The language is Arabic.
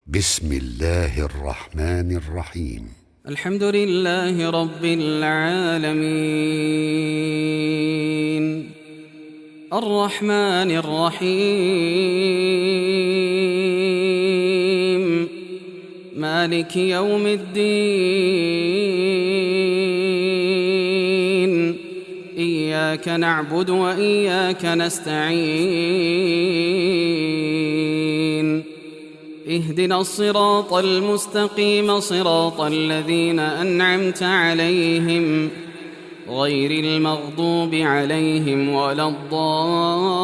بسم الله الرحمن الرحيم. الحمد لله رب العالمين الرحمن الرحيم مالك يوم الدين إياك نعبد وإياك نستعين اهدنا الصراط المستقيم صراط الذين أنعمت عليهم غير المغضوب عليهم ولا الضالين